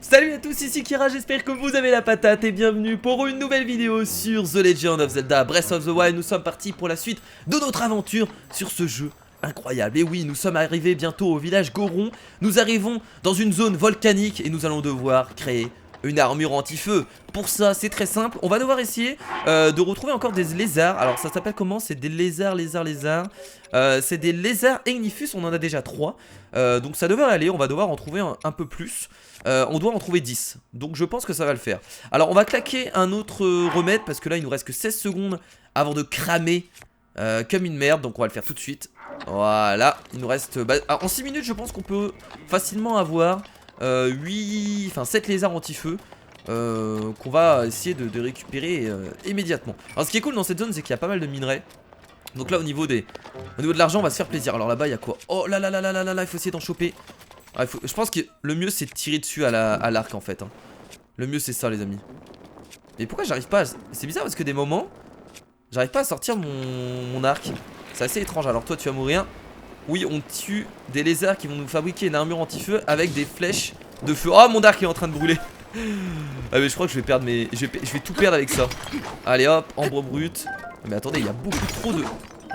Salut à tous, ici Kira, j'espère que vous avez la patate et bienvenue pour une nouvelle vidéo sur The Legend of Zelda Breath of the Wild. Nous sommes partis pour la suite de notre aventure sur ce jeu incroyable. Et oui, nous sommes arrivés bientôt au village Goron. Nous arrivons dans une zone volcanique et nous allons devoir créer une armure anti-feu. Pour ça, c'est très simple, on va devoir essayer de retrouver encore des lézards. Alors ça s'appelle comment? C'est des lézards. C'est des lézards Ignifuss, on en a déjà 3. Donc ça devrait aller, on va devoir en trouver un peu plus. On doit en trouver 10, donc je pense que ça va le faire. Alors on va claquer un autre remède, parce que là il nous reste que 16 secondes avant de cramer comme une merde. Donc on va le faire tout de suite. Voilà, il nous reste... en 6 minutes je pense qu'on peut facilement avoir 7 lézards anti-feu qu'on va essayer de récupérer immédiatement. Alors ce qui est cool dans cette zone, c'est qu'il y a pas mal de minerais. Donc là au niveau de l'argent on va se faire plaisir. Alors là-bas il y a quoi? Oh là là là là là là là, il faut essayer d'en choper. Je pense que le mieux c'est de tirer dessus à l'arc en fait. Le mieux c'est ça les amis. Mais pourquoi j'arrive pas C'est bizarre parce que des moments j'arrive pas à sortir mon arc. C'est assez étrange. Alors toi tu vas mourir. Oui, on tue des lézards qui vont nous fabriquer une armure anti-feu avec des flèches de feu. Oh, mon arc est en train de brûler. Ah mais je crois que je vais perdre mes... Je vais tout perdre avec ça. Allez hop, ambre brute. Mais attendez, il y a beaucoup trop de...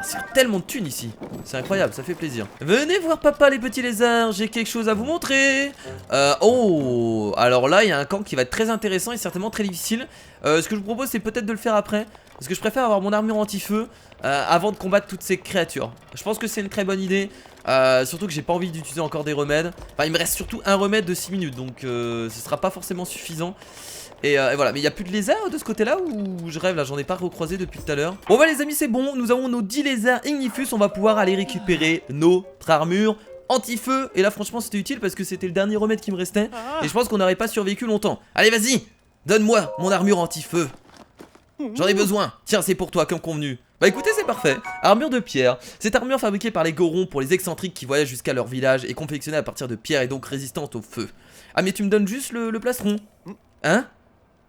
C'est tellement de thunes ici. C'est incroyable, ça fait plaisir. Venez voir papa les petits lézards, j'ai quelque chose à vous montrer. Oh, alors là il y a un camp qui va être très intéressant et certainement très difficile. Ce que je vous propose c'est peut-être de le faire après, parce que je préfère avoir mon armure anti-feu avant de combattre toutes ces créatures. Je pense que c'est une très bonne idée. Surtout que j'ai pas envie d'utiliser encore des remèdes. Enfin il me reste surtout un remède de 6 minutes, donc ce sera pas forcément suffisant. Et voilà, mais il n'y a plus de lézards de ce côté là ou je rêve là, j'en ai pas recroisé depuis tout à l'heure. Bon bah les amis c'est bon, nous avons nos 10 lézards Ignifuss, on va pouvoir aller récupérer notre armure anti-feu. Et là franchement c'était utile parce que c'était le dernier remède qui me restait. Et je pense qu'on n'aurait pas survécu longtemps. Allez vas-y, donne-moi mon armure anti-feu. J'en ai besoin, tiens c'est pour toi comme convenu. Bah écoutez c'est parfait, armure de pierre. Cette armure fabriquée par les Gorons pour les excentriques qui voyagent jusqu'à leur village est confectionnée à partir de pierre et donc résistante au feu. Ah mais tu me donnes juste le plastron. Hein?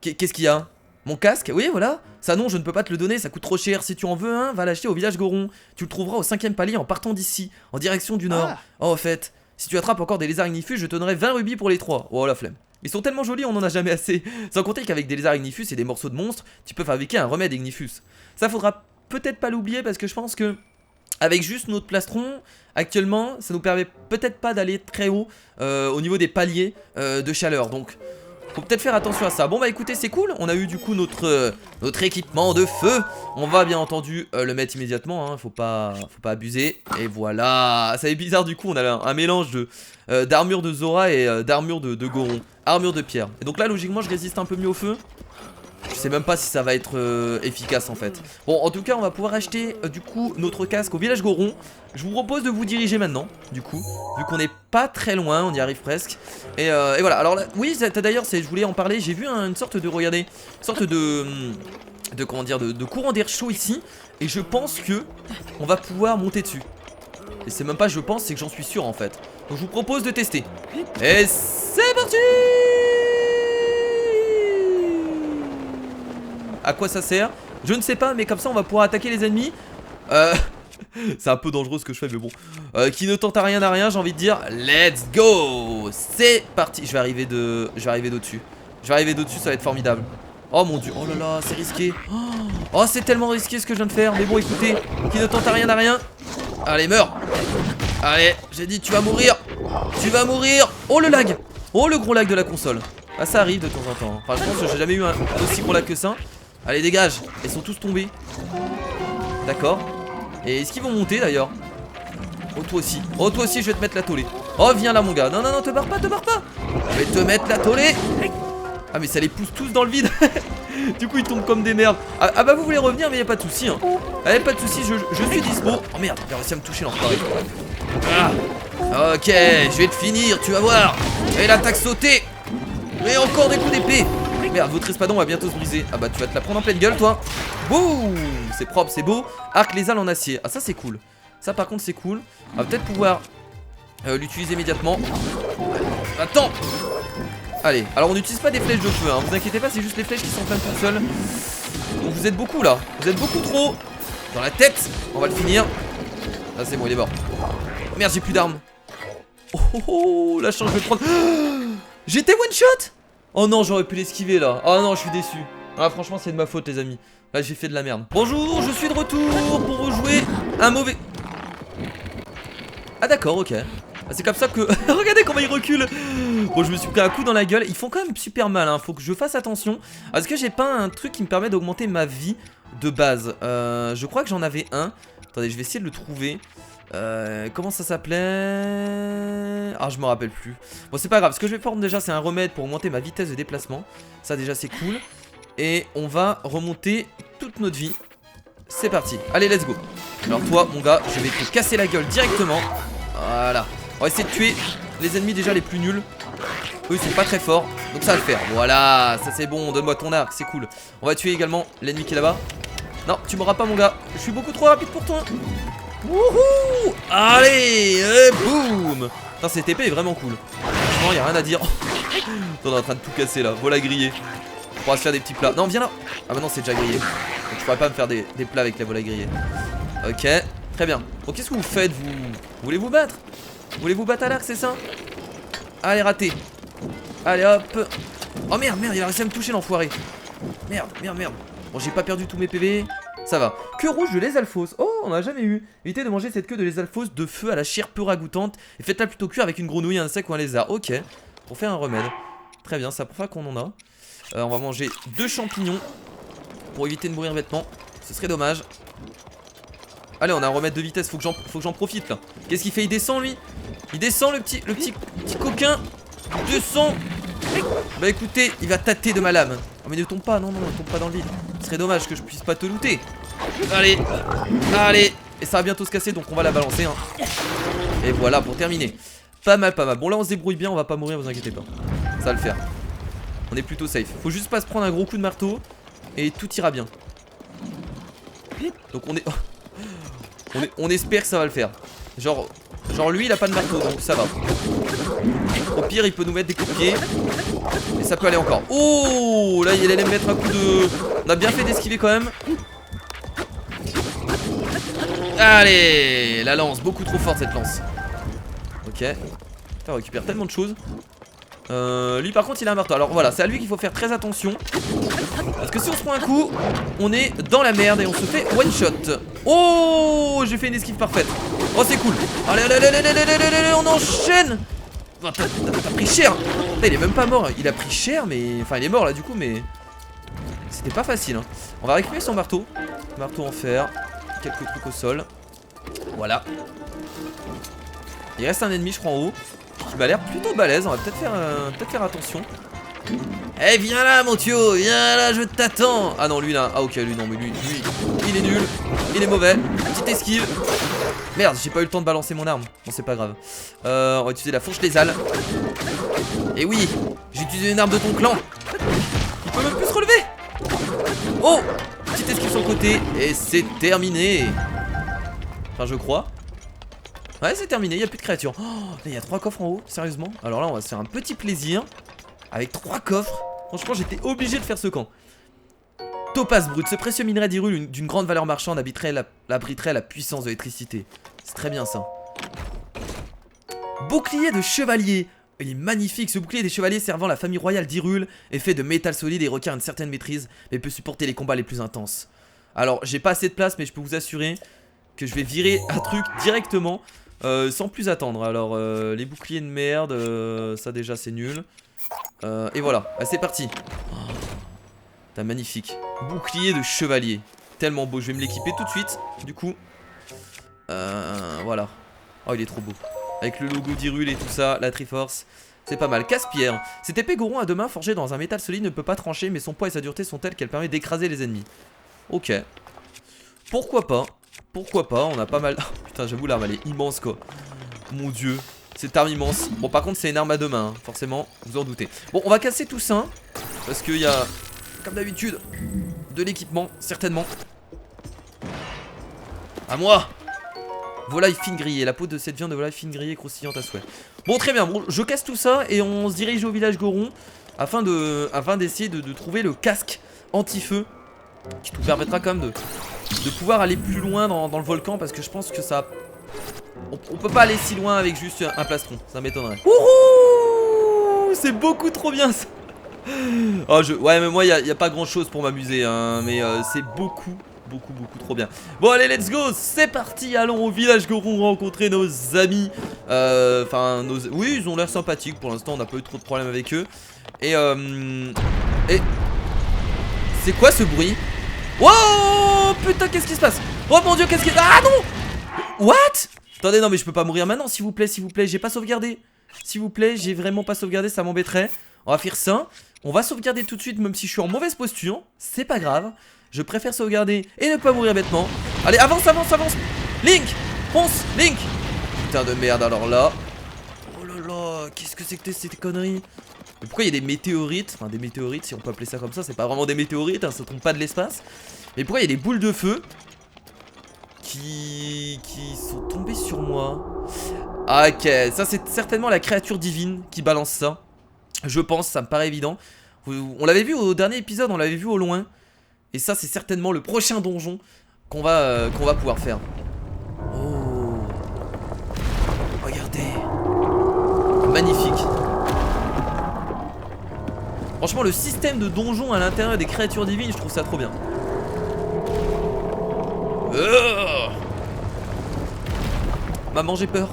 Qu'est-ce qu'il y a? Mon casque? Oui voilà. Ça non je ne peux pas te le donner, ça coûte trop cher. Si tu en veux un, va l'acheter au village Goron. Tu le trouveras au 5ème palier en partant d'ici, en direction du nord. Oh au fait, si tu attrapes encore des lézards Ignifuss, je te donnerai 20 rubis pour les 3. Oh la flemme. Ils sont tellement jolis, on en a jamais assez. Sans compter qu'avec des lézards Ignifuss et des morceaux de monstres, tu peux fabriquer un remède Ignifuss. Ça faudra peut-être pas l'oublier parce que je pense que avec juste notre plastron, actuellement, ça nous permet peut-être pas d'aller très haut au niveau des paliers de chaleur. Donc faut peut-être faire attention à ça. Bon bah écoutez c'est cool, on a eu du coup notre équipement de feu. On va bien entendu le mettre immédiatement, hein. Faut pas abuser. Et voilà, ça est bizarre du coup, on a un mélange d'armure de Zora et d'armure de Goron. Armure de pierre. Et donc là logiquement je résiste un peu mieux au feu. Je sais même pas si ça va être efficace en fait. Bon en tout cas on va pouvoir acheter du coup notre casque au village Goron. Je vous propose de vous diriger maintenant du coup, vu qu'on n'est pas très loin, on y arrive presque. Et voilà, alors là, oui d'ailleurs je voulais en parler, j'ai vu une sorte de, regardez, une sorte comment dire, de courant d'air chaud ici. Et je pense que on va pouvoir monter dessus. Et c'est même pas je pense, c'est que j'en suis sûr en fait. Donc je vous propose de tester. Et c'est parti! À quoi ça sert? Je ne sais pas, mais comme ça on va pouvoir attaquer les ennemis. C'est un peu dangereux ce que je fais, mais bon. Qui ne tente à rien, j'ai envie de dire. Let's go! C'est parti. Je vais arriver d'au-dessus. Je vais arriver d'au-dessus, ça va être formidable. Oh mon dieu, oh là là, c'est risqué. Oh, c'est tellement risqué ce que je viens de faire. Mais bon, écoutez, qui ne tente à rien. Allez, meurs. Allez, j'ai dit, tu vas mourir. Tu vas mourir. Oh le lag. Oh le gros lag de la console. Ah, ça arrive de temps en temps. Enfin, je pense que j'ai jamais eu un aussi gros lag que ça. Allez dégage, ils sont tous tombés. D'accord. Et est-ce qu'ils vont monter d'ailleurs? Oh toi aussi je vais te mettre la tollée. Oh viens là mon gars, non te barre pas. Je vais te mettre la tollée. Ah mais ça les pousse tous dans le vide. Du coup ils tombent comme des merdes. Ah bah vous voulez revenir mais y'a pas de soucis hein. Allez pas de soucis, je suis dispo. Oh merde, il a réussi à me toucher l'enfoiré. Ok, je vais te finir, tu vas voir. Et l'attaque sautée. Et encore des coups d'épée. Merde, votre espadon va bientôt se briser. Ah bah tu vas te la prendre en pleine gueule toi. Boum. C'est propre, c'est beau. Arc lézard en acier. Ah ça c'est cool. Ça par contre c'est cool. On va peut-être pouvoir l'utiliser immédiatement. Attends. Allez, alors on n'utilise pas des flèches de feu hein. Vous inquiétez pas, c'est juste les flèches qui s'enflamment toutes seules. Donc vous êtes beaucoup là. Vous êtes beaucoup trop. Dans la tête. On va le finir. Là c'est bon, il est mort. Merde, j'ai plus d'armes. Oh la chance, je vais prendre. J'étais one shot. Oh non, j'aurais pu l'esquiver là. Oh non, je suis déçu. Ah franchement c'est de ma faute les amis. Là j'ai fait de la merde. Bonjour, je suis de retour pour rejouer un mauvais... Ah d'accord, ok. Ah, c'est comme ça que... Regardez comment il recule. Bon, je me suis pris un coup dans la gueule. Ils font quand même super mal, hein. Faut que je fasse attention. Est-ce que j'ai pas un truc qui me permet d'augmenter ma vie de base? Je crois que j'en avais un. Attendez, je vais essayer de le trouver. Comment ça s'appelait? Ah, je me rappelle plus. Bon, c'est pas grave. Ce que je vais prendre déjà, c'est un remède pour augmenter ma vitesse de déplacement. Ça, déjà, c'est cool. Et on va remonter toute notre vie. C'est parti. Allez, let's go. Alors, toi, mon gars, je vais te casser la gueule directement. Voilà. On va essayer de tuer les ennemis déjà les plus nuls. Eux, ils sont pas très forts. Donc, ça va le faire. Voilà. Ça, c'est bon. Donne-moi ton arc. C'est cool. On va tuer également l'ennemi qui est là-bas. Non, tu m'auras pas, mon gars. Je suis beaucoup trop rapide pour toi. Wouhou! Allez, boum! Putain, cette épée est vraiment cool. Franchement, y'a rien à dire. On est en train de tout casser là. Voilà grillé. On pourra se faire des petits plats. Non, viens là. Ah, bah non, c'est déjà grillé. Donc, je pourrais pas me faire des plats avec la volaille grillée. Ok, très bien. Bon, qu'est-ce que vous faites, vous? Voulez vous battre? Voulez-vous battre à l'arc, c'est ça? Allez, raté. Allez, hop. Oh merde, merde, il a réussi à me toucher, l'enfoiré. Merde, merde, merde. Bon, j'ai pas perdu tous mes PV. Ça va. Queue rouge de lézalphos. Oh, on a jamais eu. Évitez de manger cette queue de lézalphos de feu à la chair peu ragoûtante. Et faites-la plutôt cuire avec une grenouille, un insecte ou un lézard. Ok. Pour faire un remède. Très bien, c'est la première fois qu'on en a. On va manger 2 champignons. Pour éviter de mourir bêtement. Ce serait dommage. Allez, on a un remède de vitesse. Faut que j'en profite là. Qu'est-ce qu'il fait? Il descend lui. Il descend le petit coquin. Il descend. Bah écoutez, il va tâter de ma lame. Oh mais ne tombe pas, non, non, ne tombe pas dans le vide. Ce serait dommage que je puisse pas te looter. Allez, allez. Et ça va bientôt se casser, donc on va la balancer, hein. Et voilà, pour terminer. Pas mal, pas mal. Bon là on se débrouille bien, on va pas mourir, vous inquiétez pas. Ça va le faire. On est plutôt safe. Faut juste pas se prendre un gros coup de marteau. Et tout ira bien. Donc on est... on espère que ça va le faire. Genre lui il a pas de marteau, donc ça va. Au pire il peut nous mettre des coups de pied. Et ça peut aller encore. Oh, là il allait me mettre un coup de... On a bien fait d'esquiver quand même. Allez, la lance, beaucoup trop forte cette lance. Ok. Putain, on récupère tellement de choses. Lui par contre il a un marteau. Alors voilà, c'est à lui qu'il faut faire très attention. Parce que si on se prend un coup, on est dans la merde et on se fait one shot. Oh, j'ai fait une esquive parfaite. Oh c'est cool. Allez, allez, allez, allez, allez, allez, allez, on enchaîne. Oh, t'as pris cher. Putain, il est même pas mort. Il a pris cher mais... Enfin il est mort là du coup mais... C'était pas facile, hein. On va récupérer son marteau. Marteau en fer. Quelques trucs au sol. Voilà. Il reste un ennemi je crois en haut. Qui m'a l'air plutôt balèze. On va peut-être faire attention. Eh viens là mon tuyau. Viens là, je t'attends. Ah non lui là. Ah ok lui non mais lui il est nul. Il est mauvais. Petite esquive. Merde, j'ai pas eu le temps de balancer mon arme. Bon c'est pas grave. On va utiliser la fourche lézale. Et oui, j'ai utilisé une arme de ton clan. Il peut même plus se relever. Oh, petite esquive sur le côté. Et c'est terminé. Enfin je crois. Ouais c'est terminé, il n'y a plus de créatures. Oh, il y a 3 coffres en haut, sérieusement. Alors là on va se faire un petit plaisir. Avec 3 coffres. Franchement j'étais obligé de faire ce camp. Topaz brut, ce précieux minerai d'Hyrule d'une grande valeur marchande abriterait la puissance de l'électricité. C'est très bien ça. Bouclier de chevalier. Il est magnifique, ce bouclier des chevaliers servant la famille royale d'Hyrule est fait de métal solide et requiert une certaine maîtrise, mais peut supporter les combats les plus intenses. Alors j'ai pas assez de place mais je peux vous assurer que je vais virer un truc directement sans plus attendre. Alors les boucliers de merde, ça déjà c'est nul. Et voilà, c'est parti. Oh, t'as magnifique. Bouclier de chevalier. Tellement beau, je vais me l'équiper tout de suite. Du coup, voilà. Oh il est trop beau. Avec le logo d'Hyrule et tout ça, la Triforce. C'est pas mal. Casse-pierre. Cette épée Goron à deux mains forgée dans un métal solide ne peut pas trancher, mais son poids et sa dureté sont tels qu'elle permet d'écraser les ennemis. Ok. Pourquoi pas? Pourquoi pas? On a pas mal... Oh, putain, j'avoue, l'arme elle est immense quoi. Mon dieu. Cette arme immense. Bon, par contre, c'est une arme à deux mains, hein. Forcément, vous en doutez. Bon, on va casser tout ça. Parce qu'il y a, comme d'habitude, de l'équipement, certainement. À moi! Volaille fine grillée, la peau de cette viande de volaille fine grillée croustillante à souhait. Bon très bien, bon, je casse tout ça et on se dirige au village Goron afin d'essayer de trouver le casque anti-feu qui nous permettra quand même de pouvoir aller plus loin dans le volcan parce que je pense que ça... On peut pas aller si loin avec juste un plastron, ça m'étonnerait. Wouhou! c'est beaucoup trop bien ça. Oh, ouais, mais moi, y a pas grand chose pour m'amuser, hein, mais c'est beaucoup trop bien. Bon, allez, let's go, c'est parti, allons au village Goron rencontrer nos amis. Enfin, oui, ils ont l'air sympathiques pour l'instant, on n'a pas eu trop de problèmes avec eux. Et c'est quoi ce bruit? Wow, putain, qu'est-ce qui se passe? Oh mon dieu, qu'est-ce qui... Ah non! What? Attendez, non mais je peux pas mourir maintenant, s'il vous plaît, j'ai pas sauvegardé. S'il vous plaît, j'ai vraiment pas sauvegardé, ça m'embêterait. On va faire ça, on va sauvegarder tout de suite même si je suis en mauvaise posture. C'est pas grave, je préfère sauvegarder et ne pas mourir bêtement. Allez, avance, avance, avance. Link, fonce, Link. Putain de merde, alors là. Oh là là, qu'est-ce que c'est que ces conneries? Mais pourquoi il y a des météorites? Enfin des météorites, si on peut appeler ça comme ça, c'est pas vraiment des météorites, hein, ça tombe pas de l'espace. Mais pourquoi il y a des boules de feu qui sont tombées sur moi? Ah, ok, ça c'est certainement la créature divine qui balance ça. Je pense, ça me paraît évident. On l'avait vu au dernier épisode, on l'avait vu au loin. Et ça c'est certainement le prochain donjon qu'on va pouvoir faire. Oh, regardez, magnifique. Franchement, le système de donjon à l'intérieur des créatures divines, je trouve ça trop bien. Maman, j'ai peur.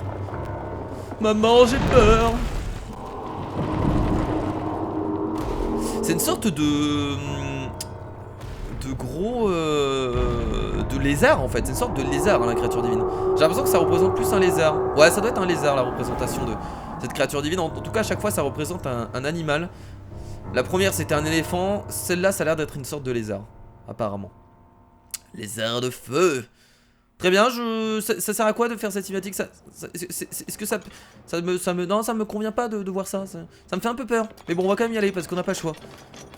Maman, j'ai peur. C'est une sorte de gros de lézard en fait. C'est une sorte de lézard, hein, la créature divine. J'ai l'impression que ça représente plus un lézard. Ouais, ça doit être un lézard, la représentation de cette créature divine. En tout cas, à chaque fois, ça représente un animal. La première, c'était un éléphant. Celle-là, ça a l'air d'être une sorte de lézard, apparemment. Lézard de feu. Très bien, ça sert à quoi de faire cette cinématique? Est-ce que non, ça me convient pas de voir ça. Ça me fait un peu peur. Mais bon, on va quand même y aller parce qu'on n'a pas le choix.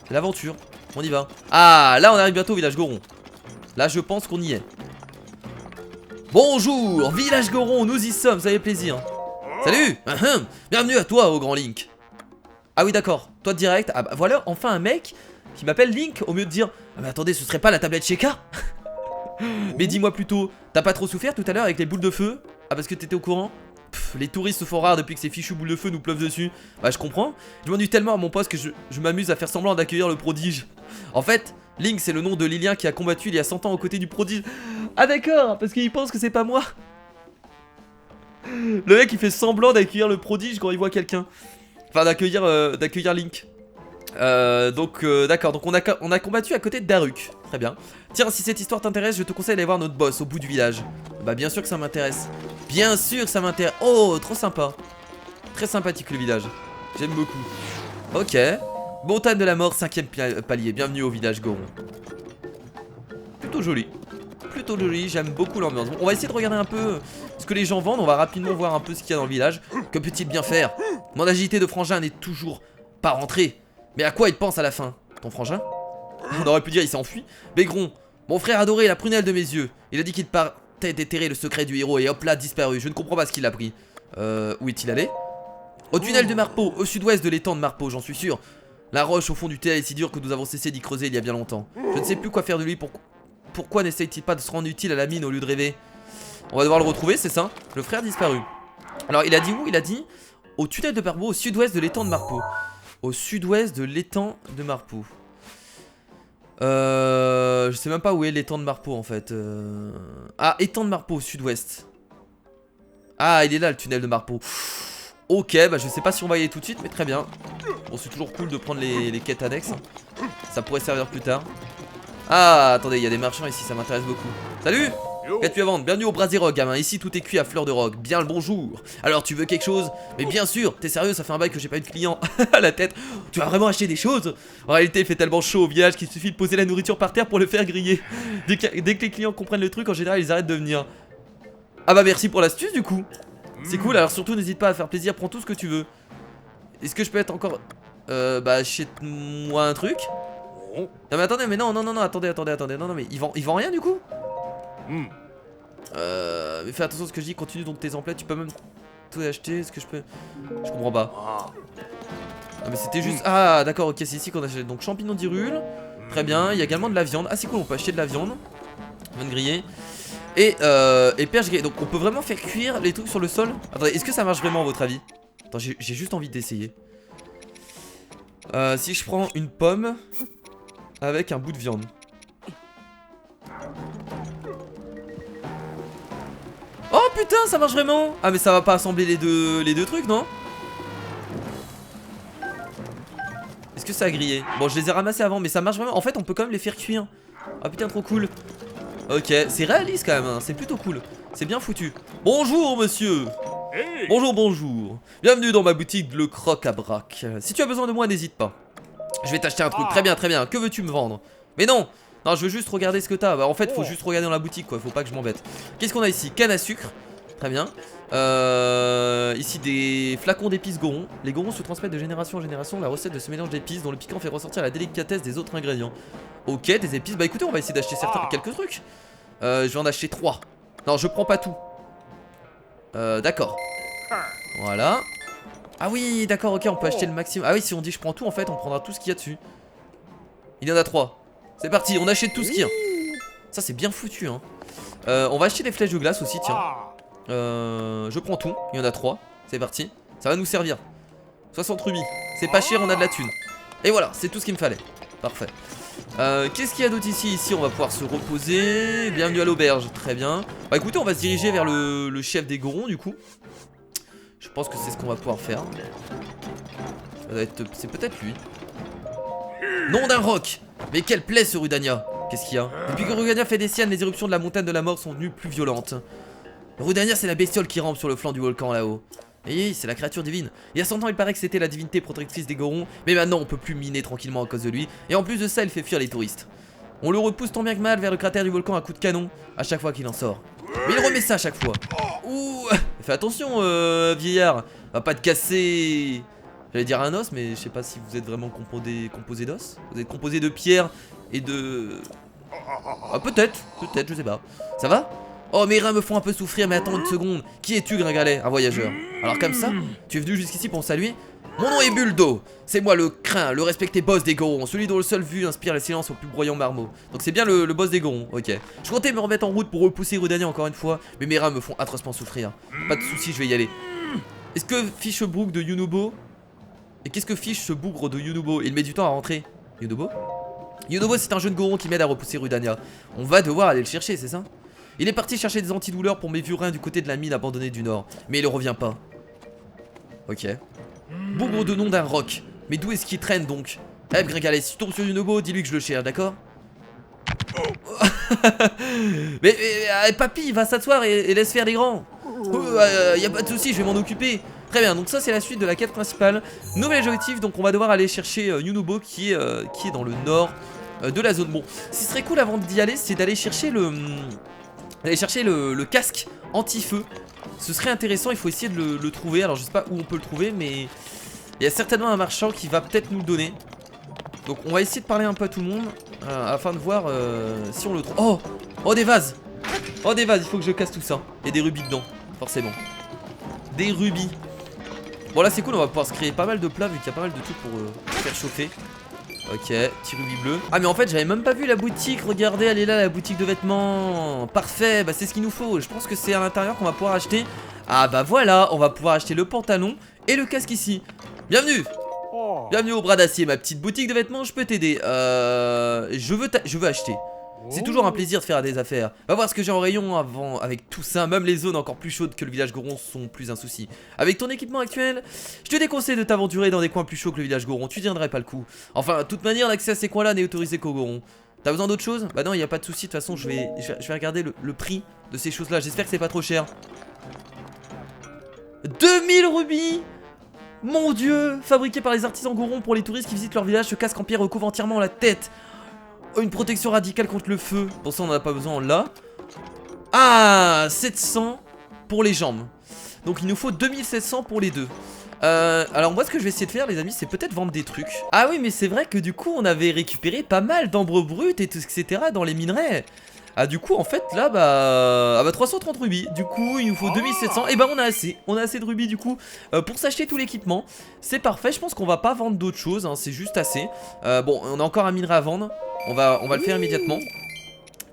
C'est l'aventure, on y va. Ah, là on arrive bientôt au village Goron. Là je pense qu'on y est. Bonjour, village Goron, nous y sommes, ça fait plaisir. Salut, bienvenue à toi, au grand Link. Ah oui d'accord, toi direct. Ah bah voilà, enfin un mec qui m'appelle Link au mieux de dire ah mais attendez, ce serait pas la tablette Sheikah? Mais dis-moi plutôt, t'as pas trop souffert tout à l'heure avec les boules de feu? Ah parce que t'étais au courant? Pff, les touristes se font rares depuis que ces fichues boules de feu nous pleuvent dessus. Bah je comprends. Je m'ennuie tellement à mon poste que je m'amuse à faire semblant d'accueillir le prodige. En fait, Link c'est le nom de Lilien qui a combattu il y a 100 ans aux côtés du prodige. Ah d'accord, parce qu'il pense que c'est pas moi. Le mec il fait semblant d'accueillir le prodige quand il voit quelqu'un. Enfin d'accueillir Link. D'accord, donc on a combattu à côté de Daruk. Très bien. Tiens, si cette histoire t'intéresse, je te conseille d'aller voir notre boss au bout du village. Bah bien sûr que ça m'intéresse. Bien sûr que ça m'intéresse. Oh, trop sympa. Très sympathique le village. J'aime beaucoup. Ok. Montagne de la mort, 5ème palier. Bienvenue au village Goron. Plutôt joli. Plutôt joli, j'aime beaucoup l'ambiance. Bon, on va essayer de regarder un peu ce que les gens vendent. On va rapidement voir un peu ce qu'il y a dans le village. Que peut-il bien faire? Mon agité de frangin n'est toujours pas rentré. Mais à quoi il pense à la fin? Ton frangin? On aurait pu dire il s'est enfui. Bégron, mon frère adoré, la prunelle de mes yeux. Il a dit qu'il partait déterrer le secret du héros et hop là, disparu. Je ne comprends pas ce qu'il a pris. Où est-il allé? Au tunnel de Marpeau, au sud-ouest de l'étang de Marpeau, j'en suis sûr. La roche au fond du tunnel est si dure que nous avons cessé d'y creuser il y a bien longtemps. Je ne sais plus quoi faire de lui. Pourquoi n'essaye-t-il pas de se rendre utile à la mine au lieu de rêver? On va devoir le retrouver, c'est ça? Le frère disparu. Alors il a dit où? Il a dit au tunnel de Marpeau, au sud-ouest de l'étang de Marpeau. Au sud-ouest de l'étang de Marpeau. Je sais même pas où est l'étang de Marpeau en fait. Ah, étang de Marpeau au sud-ouest. Ah, il est là le tunnel de Marpeau. Ok, bah je sais pas si on va y aller tout de suite, mais très bien. Bon, c'est toujours cool de prendre les quêtes annexes. Ça pourrait servir plus tard. Ah, attendez, il y a des marchands ici, ça m'intéresse beaucoup. Salut! Qu'as-tu à vendre? Bienvenue au Brasier Rock, gamin. Ici tout est cuit à fleur de rock. Bien le bonjour. Alors tu veux quelque chose? Mais bien sûr, t'es sérieux, ça fait un bail que j'ai pas eu de client. À la tête. Tu vas vraiment acheter des choses? En réalité, il fait tellement chaud au village qu'il suffit de poser la nourriture par terre pour le faire griller. Dès que les clients comprennent le truc, en général, ils arrêtent de venir. Ah bah merci pour l'astuce du coup. C'est cool, alors surtout n'hésite pas à faire plaisir, prends tout ce que tu veux. Est-ce que je peux être encore... bah achète-moi un truc. Non mais attendez, mais non, attendez, non mais il vend rien du coup. Mais fais attention à ce que je dis, continue donc tes emplettes, tu peux même tout acheter, est-ce que je peux... Je comprends pas. Non mais c'était juste... Ah d'accord, ok, c'est ici qu'on achète, donc champignons d'Hyrule. Très bien, il y a également de la viande, ah c'est cool, on peut acheter de la viande. Viande grillée. Et perche grillée, donc on peut vraiment faire cuire les trucs sur le sol. Attendez, est-ce que ça marche vraiment à votre avis? Attends, j'ai juste envie d'essayer. Si je prends une pomme avec un bout de viande. Oh putain, ça marche vraiment. Ah mais ça va pas assembler les deux trucs, non? Est-ce que ça a grillé? Bon, je les ai ramassés avant, mais ça marche vraiment. En fait, on peut quand même les faire cuire. Ah putain, trop cool. Ok, c'est réaliste quand même, hein. C'est plutôt cool. C'est bien foutu. Bonjour monsieur. Bonjour, bonjour. Bienvenue dans ma boutique Le Croc à Brac. Si tu as besoin de moi, n'hésite pas. Je vais t'acheter un truc. Très bien, très bien. Que veux-tu me vendre? Mais non. Non, je veux juste regarder ce que t'as. Bah, en fait, faut juste regarder dans la boutique, quoi. Faut pas que je m'embête. Qu'est-ce qu'on a ici? Canne à sucre. Très bien. Ici, des flacons d'épices Goron. Les Gorons se transmettent de génération en génération la recette de ce mélange d'épices dont le piquant fait ressortir la délicatesse des autres ingrédients. Ok, des épices. Bah, écoutez, on va essayer d'acheter quelques trucs. Je vais en acheter 3. Non, je prends pas tout. D'accord. Voilà. Ah oui, d'accord, ok, on peut acheter le maximum. Ah oui, si on dit je prends tout, en fait, on prendra tout ce qu'il y a dessus. Il y en a 3. C'est parti, on achète tout ce qu'il y a. Ça, c'est bien foutu, hein. On va acheter des flèches de glace aussi, tiens. Je prends tout, il y en a 3. C'est parti, ça va nous servir. 60 rubis, c'est pas cher, on a de la thune. Et voilà, c'est tout ce qu'il me fallait. Parfait. Qu'est-ce qu'il y a d'autre ici? Ici, on va pouvoir se reposer. Bienvenue à l'auberge, très bien. Bah écoutez, on va se diriger vers le chef des Gorons, du coup. Je pense que c'est ce qu'on va pouvoir faire. C'est peut-être lui. Nom d'un roc. Mais quelle plaie ce Rudania. Qu'est-ce qu'il y a? Depuis que Rudania fait des siennes, les éruptions de la montagne de la mort sont devenues plus violentes. Rudania, c'est la bestiole qui rampe sur le flanc du volcan là-haut. Et oui, c'est la créature divine. Il y a 100 ans, il paraît que c'était la divinité protectrice des Gorons. Mais maintenant, on peut plus miner tranquillement à cause de lui. Et en plus de ça, il fait fuir les touristes. On le repousse tant bien que mal vers le cratère du volcan à coups de canon à chaque fois qu'il en sort. Mais il remet ça à chaque fois. Ouh, fais attention, vieillard. Va pas te casser. J'allais dire un os, mais je sais pas si vous êtes vraiment composé d'os. Vous êtes composé de pierre et de... Ah, peut-être, je sais pas. Ça va? Oh, mes reins me font un peu souffrir, mais attends une seconde. Qui es-tu, Gringalet? Un voyageur. Alors comme ça, tu es venu jusqu'ici pour me saluer? Mon nom est Buldo. C'est moi le craint, le respecté boss des Gorons, celui dont le seul vue inspire le silence au plus broyant marmot. Donc c'est bien le boss des Gorons, ok. Je comptais me remettre en route pour repousser Rudania encore une fois, mais mes reins me font atrocement souffrir. Pas de soucis, je vais y aller. Est-ce que fiche Brook de Yunobo? Et qu'est-ce que fiche ce bougre de Yunobo? Il met du temps à rentrer. Yunobo? Yunobo, c'est un jeune Goron qui m'aide à repousser Rudania. On va devoir aller le chercher, c'est ça? Il est parti chercher des antidouleurs pour mes vieux reins du côté de la mine abandonnée du nord. Mais il revient pas. Ok. Bougre de nom d'un roc. Mais d'où est-ce qu'il traîne donc? Eh, Gringalet, si tu tombes sur Yunobo, dis-lui que je le cherche, d'accord? mais papy, va s'asseoir et laisse faire les grands. Y a pas de souci, je vais m'en occuper. Très bien, donc ça c'est la suite de la quête principale. Nouvel objectif, donc on va devoir aller chercher Yunobo qui est dans le nord de la zone. Bon, ce qui serait cool avant d'y aller, c'est d'aller chercher le casque anti-feu. Ce serait intéressant, il faut essayer de le trouver. Alors je sais pas où on peut le trouver, mais il y a certainement un marchand qui va peut-être nous le donner. Donc on va essayer de parler un peu à tout le monde afin de voir si on le trouve. Oh, oh des vases. Oh des vases, il faut que je casse tout ça. Il y a des rubis dedans, forcément. Des rubis. Bon là c'est cool, on va pouvoir se créer pas mal de plats vu qu'il y a pas mal de trucs pour faire chauffer. Ok, petit rubis bleu. Ah mais en fait j'avais même pas vu la boutique, regardez elle est là la boutique de vêtements. Parfait, bah c'est ce qu'il nous faut. Je pense que c'est à l'intérieur qu'on va pouvoir acheter. Ah bah voilà, on va pouvoir acheter le pantalon et le casque ici. Bienvenue. Bienvenue au bras d'acier, ma petite boutique de vêtements, je peux t'aider. Je veux acheter. C'est toujours un plaisir de faire des affaires. Va voir ce que j'ai en rayon avant. Avec tout ça, même les zones encore plus chaudes que le village Goron sont plus un souci. Avec ton équipement actuel, je te déconseille de t'aventurer dans des coins plus chauds que le village Goron. Tu tiendrais pas le coup. Enfin, de toute manière, l'accès à ces coins-là n'est autorisé qu'au Goron. T'as besoin d'autre chose? Bah non, y a pas de souci. De toute façon, je vais regarder le prix de ces choses-là. J'espère que c'est pas trop cher. 2000 rubis! Mon dieu! Fabriqué par les artisans Goron pour les touristes qui visitent leur village, ce casque en pierre recouvre entièrement la tête. Une protection radicale contre le feu. Pour ça on en a pas besoin, on l'a. Ah, 700 pour les jambes. Donc il nous faut 2700 pour les deux. Alors moi ce que je vais essayer de faire les amis, c'est peut-être vendre des trucs. Ah oui mais c'est vrai que du coup on avait récupéré pas mal d'ambre brut et tout etc dans les minerais. Ah du coup en fait là bah 330 rubis. Du coup il nous faut 2700. Et bah on a assez de rubis du coup pour s'acheter tout l'équipement. C'est parfait, je pense qu'on va pas vendre d'autres choses hein, c'est juste assez. Bon on a encore un minerai à vendre. On va le faire immédiatement.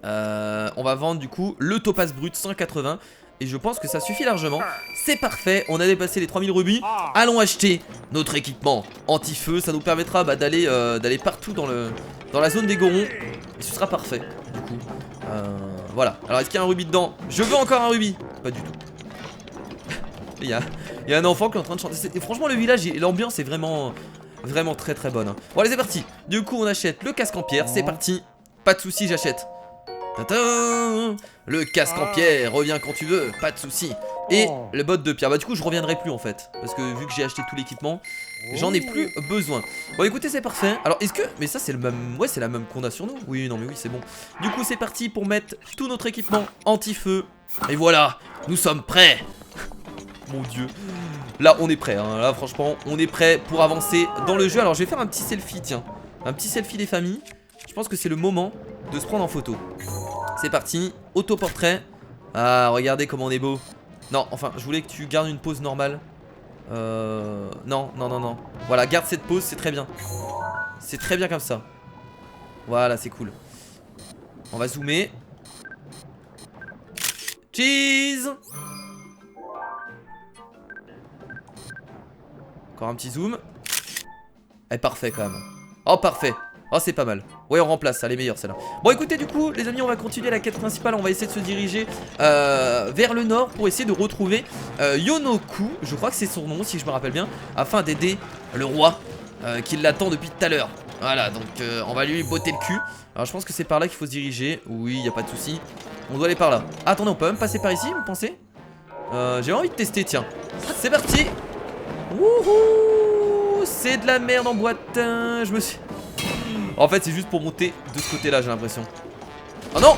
On va vendre du coup le topaz brut 180 Et je pense que ça suffit largement. C'est parfait, on a dépassé les 3000 rubis. Allons acheter notre équipement anti-feu. Ça nous permettra d'aller partout dans la zone des gorons. Et ce sera parfait, du coup. Voilà, alors est-ce qu'il y a un rubis dedans? Je veux encore un rubis. Pas du tout. Il y a un enfant qui est en train de chanter. Et franchement le village et l'ambiance est vraiment très très bonne. Bon allez c'est parti. Du coup on achète le casque en pierre. C'est parti. Pas de soucis j'achète. Le casque en pierre, reviens quand tu veux, pas de soucis. Et le bot de pierre, bah du coup je reviendrai plus en fait. Parce que vu que j'ai acheté tout l'équipement, j'en ai plus besoin. Bon écoutez c'est parfait. Alors est-ce que, mais ça c'est le même, ouais c'est la même qu'on a sur nous. Oui non mais oui c'est bon. Du coup c'est parti pour mettre tout notre équipement anti-feu. Et voilà, nous sommes prêts. Mon dieu. Là on est prêt hein. Là franchement on est prêt pour avancer dans le jeu. Alors je vais faire un petit selfie tiens. Un petit selfie des familles. Je pense que c'est le moment de se prendre en photo. C'est parti, autoportrait. Ah regardez comment on est beau. Non enfin je voulais que tu gardes une pose normale. Non. Voilà garde cette pose c'est très bien. C'est très bien comme ça. Voilà c'est cool. On va zoomer. Cheese. Encore un petit zoom. Eh parfait quand même. Oh parfait. Oh c'est pas mal. Ouais on remplace ça, elle est meilleure celle-là. Bon écoutez du coup les amis on va continuer la quête principale. On va essayer de se diriger vers le nord pour essayer de retrouver Yonoku. Je crois que c'est son nom si je me rappelle bien. Afin d'aider le roi qui l'attend depuis tout à l'heure. Voilà donc on va lui botter le cul. Alors je pense que c'est par là qu'il faut se diriger. Oui y a pas de souci. On doit aller par là. Ah, attendez on peut même passer par ici vous pensez? J'ai envie de tester tiens. C'est parti. Wouhou. C'est de la merde en boîte. Je me suis... En fait c'est juste pour monter de ce côté là j'ai l'impression. Oh non.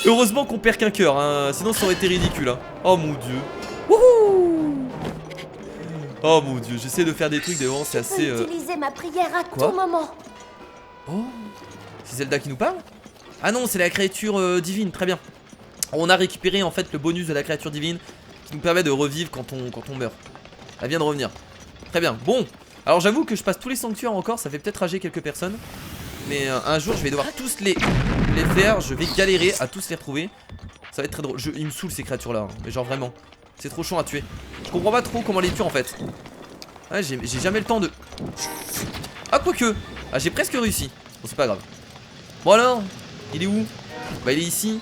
Heureusement qu'on perd qu'un cœur hein. Sinon ça aurait été ridicule hein. Oh mon dieu. Wouhou. Oh mon dieu j'essaie de faire des trucs devant c'est assez utiliser ma prière à Quoi? tout moment. Oh. C'est Zelda qui nous parle? Ah non c'est la créature divine très bien. On a récupéré en fait le bonus de la créature divine qui nous permet de revivre quand on meurt. Elle vient de revenir. Très bien. Bon. Alors j'avoue que je passe tous les sanctuaires encore. Ça fait peut-être rager quelques personnes. Mais un jour je vais devoir tous les faire. Je vais galérer à tous les retrouver. Ça va être très drôle. Il me saoule ces créatures là. Mais genre vraiment. C'est trop chiant à tuer. Je comprends pas trop comment les tuer en fait. Ouais j'ai jamais le temps de... Ah quoique. Ah j'ai presque réussi. Bon c'est pas grave. Bon alors. Il est où? Bah il est ici.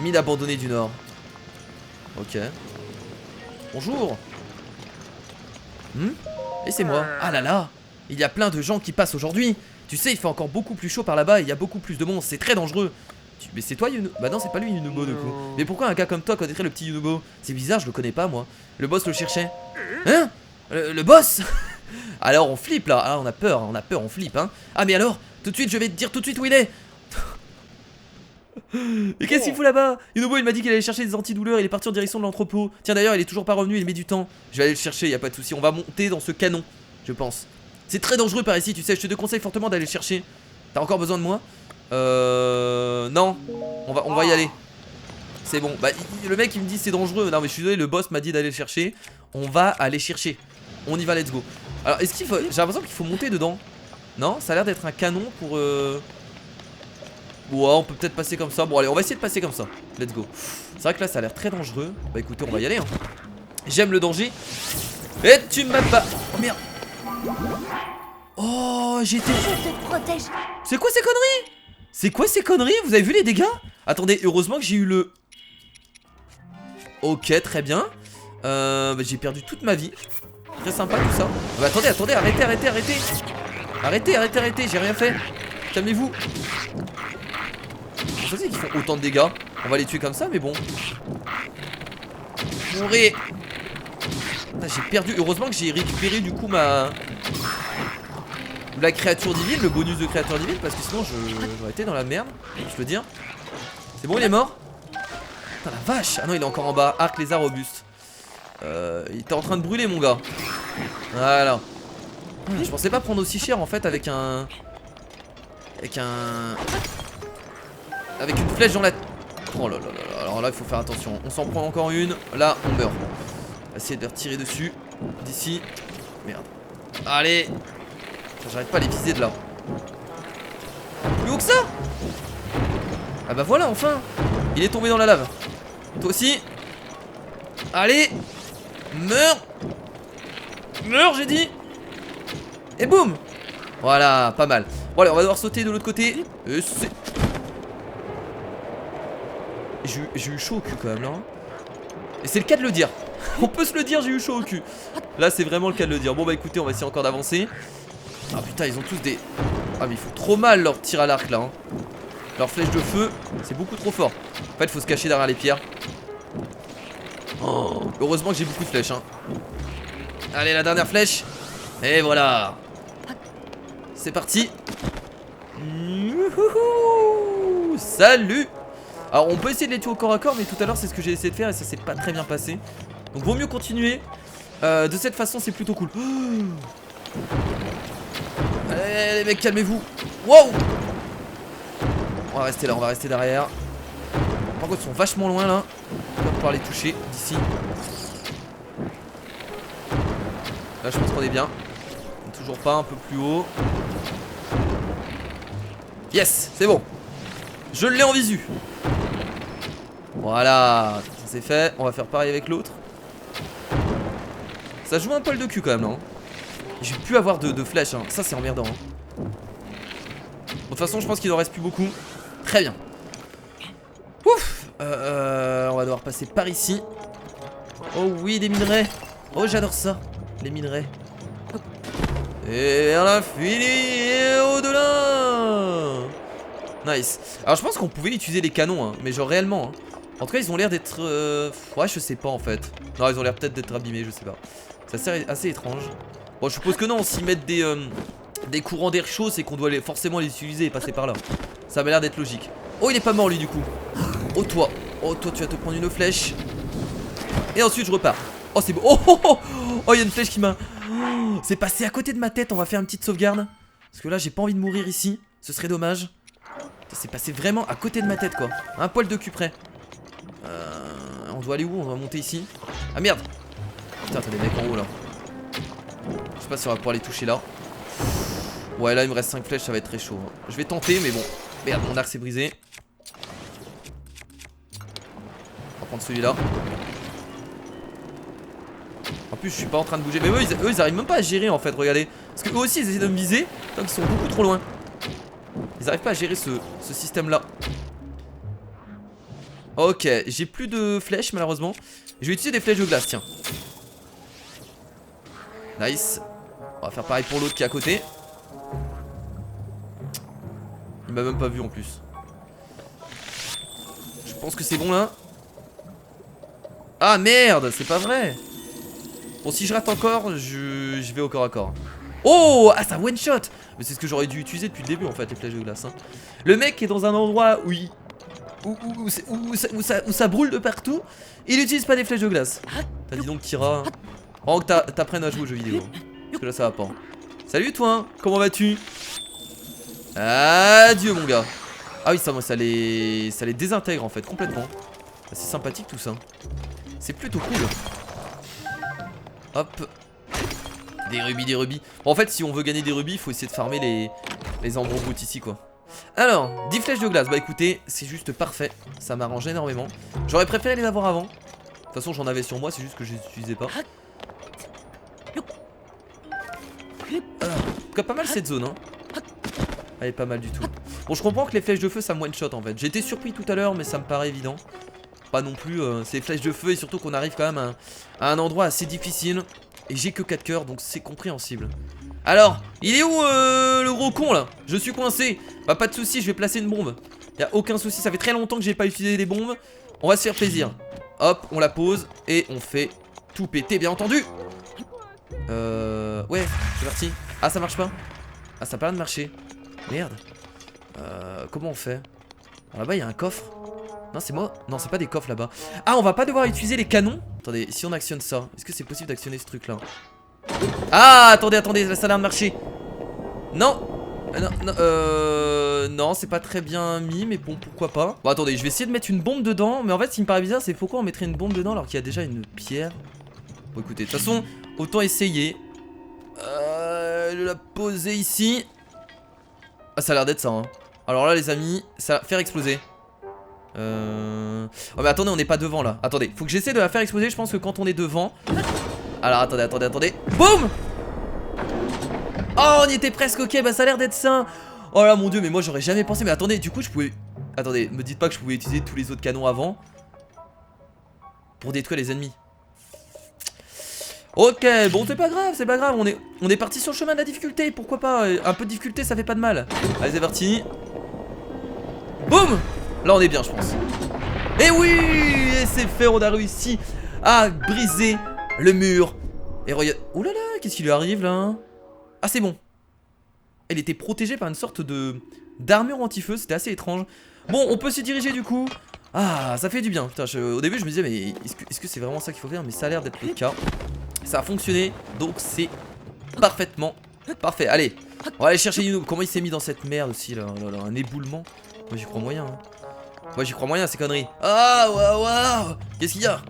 Mine abandonnée du nord. Ok. Bonjour. Et c'est moi. Ah là là. Il y a plein de gens qui passent aujourd'hui. Tu sais il fait encore beaucoup plus chaud par là-bas. Il y a beaucoup plus de monstres. C'est très dangereux. Mais c'est toi Yuno? Bah non c'est pas lui Yunubo du coup. Mais pourquoi un gars comme toi connaîtrait le petit Yunubo? C'est bizarre je le connais pas moi. Le boss le cherchait. Hein? Le boss. Alors on flippe là. Ah on a peur on flippe hein. Ah mais alors tout de suite je vais te dire tout de suite où il est. Mais qu'est-ce qu'il fout là-bas? Yunobo il m'a dit qu'il allait chercher des antidouleurs. Il est parti en direction de l'entrepôt. Tiens d'ailleurs il est toujours pas revenu. Il met du temps. Je vais aller le chercher y a pas de souci. On va monter dans ce canon je pense. C'est très dangereux par ici tu sais. Je te conseille fortement d'aller le chercher. T'as encore besoin de moi? Non. On va y aller. C'est bon. Bah le mec il me dit c'est dangereux. Non mais je suis désolé le boss m'a dit d'aller le chercher. On va aller chercher. On y va let's go. Alors est-ce qu'il faut... J'ai l'impression qu'il faut monter dedans. Non ça a l'air d'être un canon pour Ouais on peut peut-être passer comme ça. Bon allez on va essayer de passer comme ça. Let's go. C'est vrai que là ça a l'air très dangereux. Bah écoutez on va y aller hein. J'aime le danger. Et tu m'as pas... Oh merde. Oh j'étais... Je te protège. C'est quoi ces conneries? C'est quoi ces conneries? Vous avez vu les dégâts? Attendez heureusement que j'ai eu le... Ok très bien. Bah, j'ai perdu toute ma vie. Très sympa tout ça. Bah attendez arrêtez. Arrêtez j'ai rien fait. Calmez-vous. Je sais qu'ils font autant de dégâts. On va les tuer comme ça mais bon. Mourez. J'ai perdu. Heureusement que j'ai récupéré du coup la créature divine, le bonus de créature divine. Parce que sinon j'aurais été dans la merde. Je peux dire. C'est bon il est mort. Putain la vache. Ah non il est encore en bas. Arc lézard robuste. Il était en train de brûler mon gars. Voilà. Je pensais pas prendre aussi cher en fait avec une flèche dans la... Oh là là là. Alors là il faut faire attention. On s'en prend encore une. Là on meurt. On va essayer de retirer dessus. D'ici. Merde. Allez. J'arrive pas à les viser de là. beau que ça. Ah bah voilà, enfin. Il est tombé dans la lave. Toi aussi. Allez. Meurs. Meurs, j'ai dit. Et boum. Voilà, pas mal. Bon allez, on va devoir sauter de l'autre côté. Et c'est... J'ai eu chaud au cul quand même là. Et c'est le cas de le dire. On peut se le dire, j'ai eu chaud au cul. Là c'est vraiment le cas de le dire. Bon bah écoutez, on va essayer encore d'avancer. Ah putain, ils ont tous des... Ah mais ils font trop mal leur tir à l'arc là hein. Leur flèche de feu, c'est beaucoup trop fort. En fait il faut se cacher derrière les pierres. Oh, heureusement que j'ai beaucoup de flèches hein. Allez, la dernière flèche. Et voilà. C'est parti. Salut. Alors on peut essayer de les tuer au corps à corps, mais tout à l'heure c'est ce que j'ai essayé de faire et ça s'est pas très bien passé. Donc vaut mieux continuer. De cette façon c'est plutôt cool. Allez les mecs, calmez-vous. Wow. On va rester là, on va rester derrière. Par contre ils sont vachement loin là. On va pouvoir les toucher d'ici. Là je pense qu'on est bien. Toujours pas, un peu plus haut. Yes, c'est bon. Je l'ai en visu. Voilà, ça c'est fait. On va faire pareil avec l'autre. Ça joue un poil de cul quand même là hein. J'ai pu avoir de flèches hein. Ça c'est emmerdant hein. De toute façon je pense qu'il en reste plus beaucoup. Très bien. Ouf. On va devoir passer par ici. Oh oui, des minerais. Oh j'adore ça, les minerais. Et à l'infini et au-delà. Nice. Alors je pense qu'on pouvait utiliser les canons hein, mais genre réellement hein. En tout cas ils ont l'air d'être ouais je sais pas en fait. Non ils ont l'air peut-être d'être abîmés, je sais pas. C'est assez étrange. Bon je suppose que non, s'ils mettent des courants d'air chaud c'est qu'on doit forcément les utiliser et passer par là. Ça m'a l'air d'être logique. Oh il est pas mort lui du coup. Oh toi tu vas te prendre une flèche. Et ensuite je repars. Oh c'est beau. Oh il y a une flèche qui m'a... Oh, c'est passé à côté de ma tête, on va faire une petite sauvegarde. Parce que là j'ai pas envie de mourir ici. Ce serait dommage. C'est passé vraiment à côté de ma tête quoi. Un poil de cul près. On doit aller où? On doit monter ici. Ah merde. Putain t'as des mecs en haut là. Je sais pas si on va pouvoir les toucher là. Ouais là il me reste 5 flèches, ça va être très chaud hein. Je vais tenter mais bon. Merde mon arc s'est brisé. On va prendre celui-là. En plus je suis pas en train de bouger. Mais eux ils arrivent même pas à gérer en fait, regardez. Parce que eux aussi ils essaient de me viser. Donc ils sont beaucoup trop loin. Ils arrivent pas à gérer ce système là. Ok, j'ai plus de flèches malheureusement. Je vais utiliser des flèches de glace, tiens. Nice. On va faire pareil pour l'autre qui est à côté. Il m'a même pas vu en plus. Je pense que c'est bon là. Ah merde, c'est pas vrai. Bon si je rate encore, je vais au corps à corps. Oh, ah ça one shot. Mais c'est ce que j'aurais dû utiliser depuis le début en fait, les flèches de glace hein. Le mec est dans un endroit où ça brûle de partout. Il utilise pas des flèches de glace. T'as dit donc Kira. Oh que t'apprennes à jouer aux jeux vidéo. Parce que là ça va pas. Salut toi, comment vas-tu? Adieu mon gars. Ah oui ça les désintègre en fait complètement. C'est sympathique tout ça. C'est plutôt cool. Hop. Des rubis. Bon, en fait si on veut gagner des rubis il faut essayer de farmer les embrouilles ici quoi. Alors 10 flèches de glace, bah écoutez c'est juste parfait. Ça m'arrange énormément. J'aurais préféré les avoir avant. De toute façon j'en avais sur moi, c'est juste que je les utilisais pas. En tout cas pas mal cette zone hein. Elle est pas mal du tout. Bon je comprends que les flèches de feu ça me one shot en fait. J'ai été surpris tout à l'heure mais ça me paraît évident. Pas non plus ces flèches de feu et surtout qu'on arrive quand même à un endroit assez difficile. Et j'ai que 4 cœurs donc c'est compréhensible. Alors il est où le gros con là? Je suis coincé. Bah pas de soucis, je vais placer une bombe. Y'a aucun souci, ça fait très longtemps que j'ai pas utilisé des bombes. On va se faire plaisir. Hop on la pose et on fait tout péter bien entendu. Ouais c'est parti. Ah ça marche pas. Ah ça a pas l'air de marcher. Merde. Comment on fait? Là-bas il y a un coffre. Non c'est moi. Non c'est pas des coffres là-bas. Ah on va pas devoir utiliser les canons. Attendez si on actionne ça, est-ce que c'est possible d'actionner ce truc là? Ah attendez ça a l'air de marcher. Non. Non c'est pas très bien mis mais bon pourquoi pas. Bon attendez je vais essayer de mettre une bombe dedans. Mais en fait ce qui me paraît bizarre c'est pourquoi on mettrait une bombe dedans alors qu'il y a déjà une pierre. Bon écoutez de toute façon autant essayer. De la poser ici. Ah ça a l'air d'être ça hein. Alors là les amis, ça va faire exploser. Oh mais attendez, on n'est pas devant là. Attendez, faut que j'essaie de la faire exploser. Je pense que quand on est devant. Alors attendez. Boum. Oh on y était presque, ok, bah ça a l'air d'être ça. Oh là mon dieu, mais moi j'aurais jamais pensé. Mais attendez, du coup je pouvais... Attendez, me dites pas que je pouvais utiliser tous les autres canons avant pour détruire les ennemis. Ok, bon c'est pas grave, on est parti sur le chemin de la difficulté, pourquoi pas, un peu de difficulté ça fait pas de mal. Allez c'est parti. Boum. Là on est bien je pense. Et oui, et c'est fait, on a réussi à briser le mur. Et regarde, oh là là, qu'est-ce qui lui arrive là? Ah c'est bon. Elle était protégée par une sorte de d'armure anti-feu, c'était assez étrange. Bon, on peut se diriger du coup. Ah, ça fait du bien. Putain, au début je me disais mais est-ce que c'est vraiment ça qu'il faut faire? Mais ça a l'air d'être le cas. Ça a fonctionné, donc c'est parfaitement parfait. Allez, on va aller chercher Yuno. Comment il s'est mis dans cette merde aussi là, un éboulement. Moi j'y crois moyen hein. Moi j'y crois moyen ces conneries. Ah waouh. Qu'est-ce qu'il y a?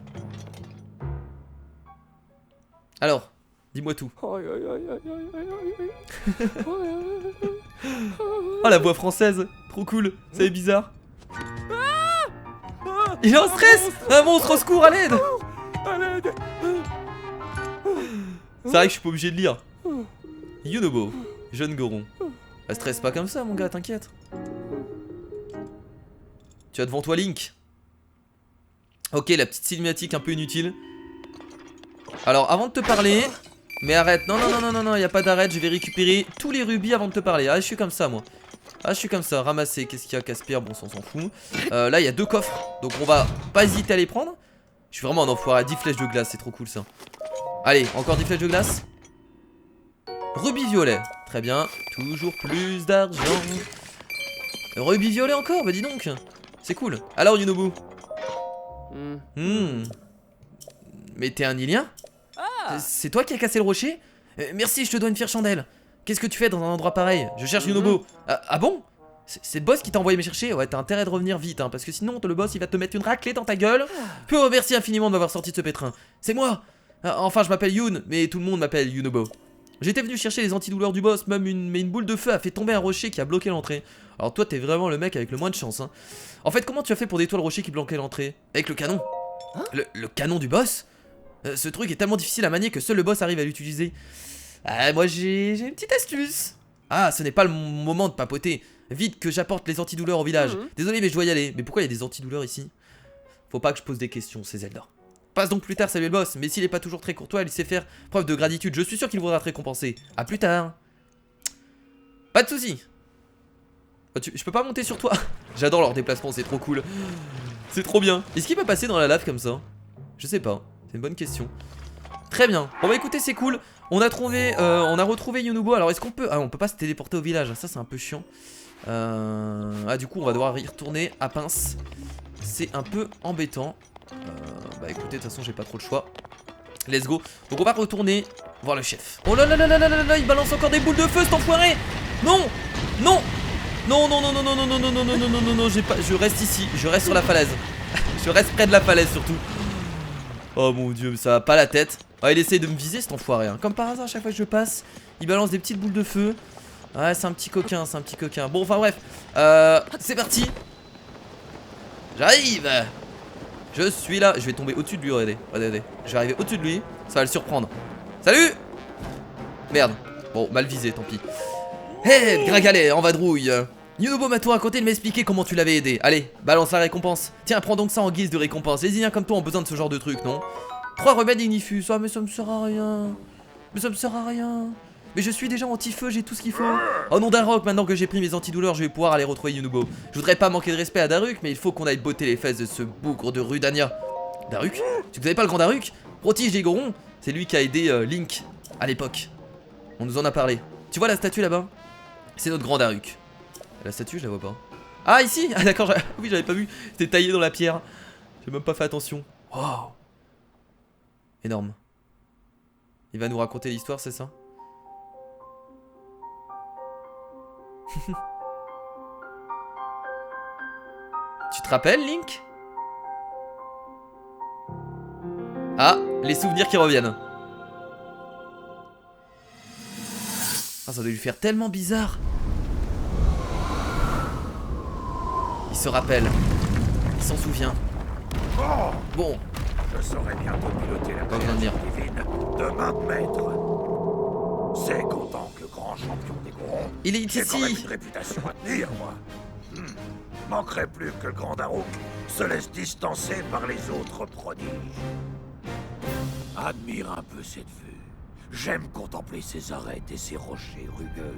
Alors, dis-moi tout. Oh la voix française, trop cool, ça est bizarre. Il est en stress. Un monstre au secours, à l'aide. C'est vrai que je suis pas obligé de lire. Yunobo, jeune Goron. Bah stresse pas comme ça mon gars, t'inquiète. Tu as devant toi Link. Ok, la petite cinématique un peu inutile. Alors avant de te parler... Mais arrête, non, y a pas d'arrête, je vais récupérer tous les rubis avant de te parler. Ah je suis comme ça moi. Ah je suis comme ça, ramasser, qu'est-ce qu'il y a, Caspire, bon on s'en fout. Là il y a 2 coffres, donc on va pas hésiter à les prendre. Je suis vraiment un enfoiré, 10 flèches de glace, c'est trop cool ça. Allez, encore 10 flèches de glace. Rubis violet, très bien, toujours plus d'argent. Rubis violet encore, bah dis donc. C'est cool. Alors Yunobo. Mais t'es un Ilien? C'est toi qui as cassé le rocher? Merci, je te dois une fière chandelle. Qu'est-ce que tu fais dans un endroit pareil? Je cherche Yunobo. Ah bon? C'est le boss qui t'a envoyé me chercher? Ouais, t'as intérêt de revenir vite, hein, parce que sinon le boss il va te mettre une raclée dans ta gueule. Puis merci infiniment de m'avoir sorti de ce pétrin. C'est moi. Enfin, je m'appelle Youn, mais tout le monde m'appelle Yunobo. J'étais venu chercher les antidouleurs du boss, mais une boule de feu a fait tomber un rocher qui a bloqué l'entrée. Alors toi, t'es vraiment le mec avec le moins de chance, hein. En fait, comment tu as fait pour détruire le rocher qui bloquait l'entrée? Avec le canon? Le canon du boss? Ce truc est tellement difficile à manier que seul le boss arrive à l'utiliser. Moi j'ai une petite astuce. Ah, ce n'est pas le moment de papoter. Vite que j'apporte les antidouleurs au village. Désolé mais je dois y aller. Mais pourquoi il y a des antidouleurs ici? Faut pas que je pose des questions, c'est Zelda. Passe donc plus tard saluer le boss. Mais s'il est pas toujours très courtois, il sait faire preuve de gratitude. Je suis sûr qu'il voudra te récompenser. A plus tard. Pas de soucis. Je peux pas monter sur toi. J'adore leur déplacement, c'est trop cool. C'est trop bien. Est-ce qu'il peut passer dans la lave comme ça? Je sais pas. C'est une bonne question. Très bien. Bon bah écoutez, c'est cool. On a retrouvé Yunobo. Alors est-ce qu'on peut... Ah on peut pas se téléporter au village. Ça c'est un peu chiant. Ah du coup on va devoir y retourner à pince. C'est un peu embêtant. Bah écoutez, de toute façon j'ai pas trop le choix. Let's go. Donc on va retourner voir le chef. Oh là là là là là là là, il balance encore des boules de feu cet enfoiré. Non. Non. Non non non non non non non non non non non non non non, je reste ici, je reste sur la falaise. Je reste près de la falaise surtout. Oh mon dieu, ça va pas la tête. Ah, il essaye de me viser cet enfoiré, hein. Comme par hasard, à chaque fois que je passe, il balance des petites boules de feu. Ouais, c'est un petit coquin, c'est un petit coquin. Bon, enfin bref, c'est parti. J'arrive. Je suis là. Je vais tomber au-dessus de lui, regardez. Regardez. Je vais arriver au-dessus de lui, ça va le surprendre. Salut. Merde. Bon, mal visé, tant pis. Hé, Gringalet, en vadrouille. Yunobo m'a tout raconté, il m'a expliqué comment tu l'avais aidé. Allez, balance la récompense. Tiens, prends donc ça en guise de récompense. Les Indiens comme toi ont besoin de ce genre de truc, non? 3 remèdes ignifus. Ah, mais ça me sert à rien. Mais ça me sert à rien. Mais je suis déjà anti-feu, j'ai tout ce qu'il faut. Au nom d'Arok, maintenant que j'ai pris mes antidouleurs, je vais pouvoir aller retrouver Yunobo. Je voudrais pas manquer de respect à Daruk, mais il faut qu'on aille botter les fesses de ce bougre de Rudania. Daruk? Tu connais pas le grand Daruk? Protige des Gorons? C'est lui qui a aidé Link à l'époque. On nous en a parlé. Tu vois la statue là-bas? C'est notre grand Daruk. La statue, je la vois pas. Ah, ici. Ah d'accord, oui, j'avais pas vu. C'était taillé dans la pierre. J'ai même pas fait attention. Wow. Énorme. Il va nous raconter l'histoire, c'est ça? Tu te rappelles, Link? Ah, les souvenirs qui reviennent. Ah, ça doit lui faire tellement bizarre. Il se rappelle. Il s'en souvient. Bon. Je saurai bientôt piloter la Pas besoin de dire. créature divine de main de maître. C'est qu'autant que grand champion des Gorons, Il est j'ai quand même ici. une réputation à tenir, moi. Manquerait plus que le grand Daruk se laisse distancer par les autres prodiges. Admire un peu cette vue. J'aime contempler ces arêtes et ces rochers rugueux.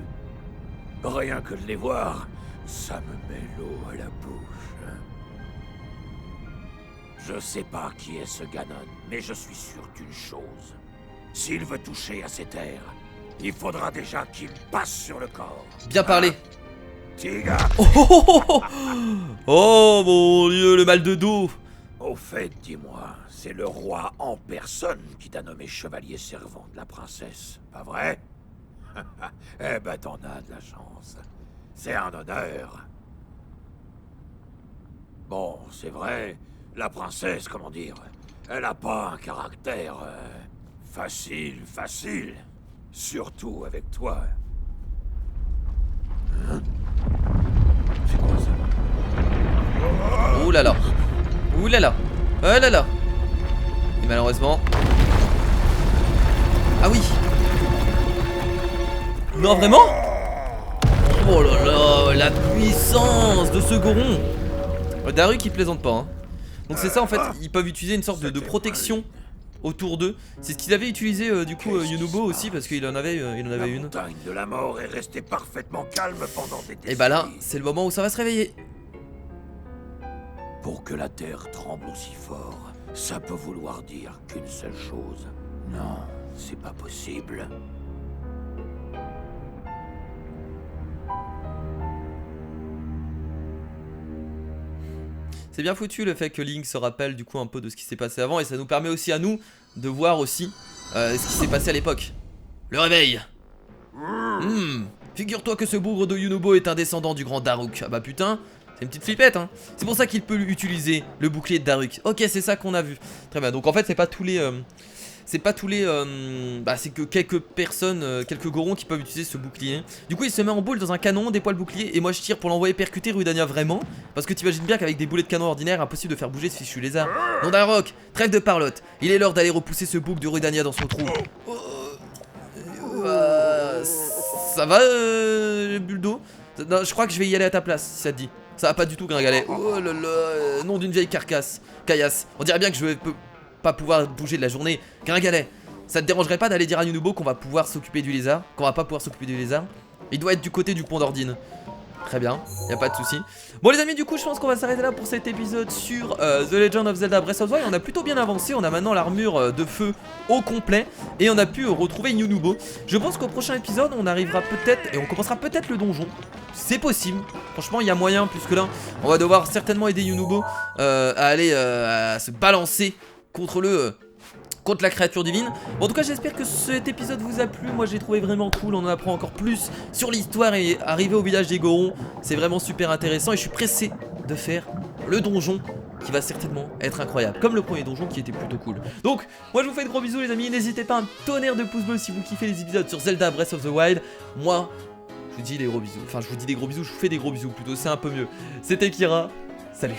Rien que de les voir, ça me met l'eau à la bouche. Je sais pas qui est ce Ganon, mais je suis sûr d'une chose. S'il veut toucher à ces terres, il faudra déjà qu'il passe sur le corps. Bien parlé. Tiga, Oh, oh, oh, oh. Oh mon dieu, le mal de dos. au fait, dis-moi, c'est le roi en personne qui t'a nommé chevalier servant de la princesse, pas vrai? Eh ben t'en as de la chance. C'est un honneur. Bon, c'est vrai, la princesse, comment dire, elle a pas un caractère facile. Surtout avec toi. Hein? C'est quoi ça? Ouh là là. Ouh là là. Oh là là. Et malheureusement. Ah oui. Non, vraiment? Oh là là, la puissance de ce Goron. Daruk il plaisante pas, hein. Donc c'est ça en fait, ils peuvent utiliser une sorte de protection autour d'eux. C'est ce qu'ils avaient utilisé du coup Yunobo aussi parce qu'il en avait une. La montagne de la mort est restée parfaitement calme pendant des décennies. Et bah là, c'est le moment où ça va se réveiller. Pour que la terre tremble aussi fort, ça peut vouloir dire qu'une seule chose. Non, c'est pas possible. C'est bien foutu le fait que Link se rappelle du coup un peu de ce qui s'est passé avant et ça nous permet aussi à nous de voir aussi ce qui s'est passé à l'époque. Le réveil. Figure-toi que ce bougre de Yunobo est un descendant du grand Daruk. Ah bah putain, c'est une petite flippette hein. C'est pour ça qu'il peut utiliser le bouclier de Daruk. Ok, c'est ça qu'on a vu. Très bien, donc en fait c'est pas tous les... c'est que quelques personnes, quelques Gorons qui peuvent utiliser ce bouclier. Du coup il se met en boule dans un canon, déploie le bouclier et moi je tire pour l'envoyer percuter Rudania vraiment. Parce que t'imagines bien qu'avec des boulets de canon ordinaires, impossible de faire bouger ce fichu lézard. Non d'Arok, trêve de parlotte. Il est l'heure d'aller repousser ce bouc de Rudania dans son trou. Ça va Buldo? Non, je crois que je vais y aller à ta place si ça te dit. Ça va pas du tout gringalet. Oh là là, nom d'une vieille carcasse. Caillasse. On dirait bien que je peux pas pouvoir bouger de la journée. Gringalet, ça te dérangerait pas d'aller dire à Yunobo qu'on va pouvoir s'occuper du lézard? Qu'on va pas pouvoir s'occuper du lézard? Il doit être du côté du pont d'Ordine. Très bien, y a pas de souci. Bon les amis, du coup je pense qu'on va s'arrêter là pour cet épisode sur The Legend of Zelda Breath of the Wild. On a plutôt bien avancé, on a maintenant l'armure de feu au complet et on a pu retrouver Yunobo. Je pense qu'au prochain épisode on arrivera peut-être et on commencera peut-être le donjon. C'est possible, franchement il y a moyen plus que là. On va devoir certainement aider Yunobo à aller à se balancer contre la créature divine. Bon, en tout cas j'espère que cet épisode vous a plu. Moi j'ai trouvé vraiment cool, on en apprend encore plus sur l'histoire et arriver au village des Gorons. C'est vraiment super intéressant et je suis pressé de faire le donjon qui va certainement être incroyable, comme le premier donjon qui était plutôt cool. Donc moi je vous fais de gros bisous les amis, n'hésitez pas à un tonnerre de pouces bleus si vous kiffez les épisodes sur Zelda Breath of the Wild. Moi je vous dis des gros bisous, enfin je vous dis des gros bisous, je vous fais des gros bisous plutôt, c'est un peu mieux. C'était Kira, salut.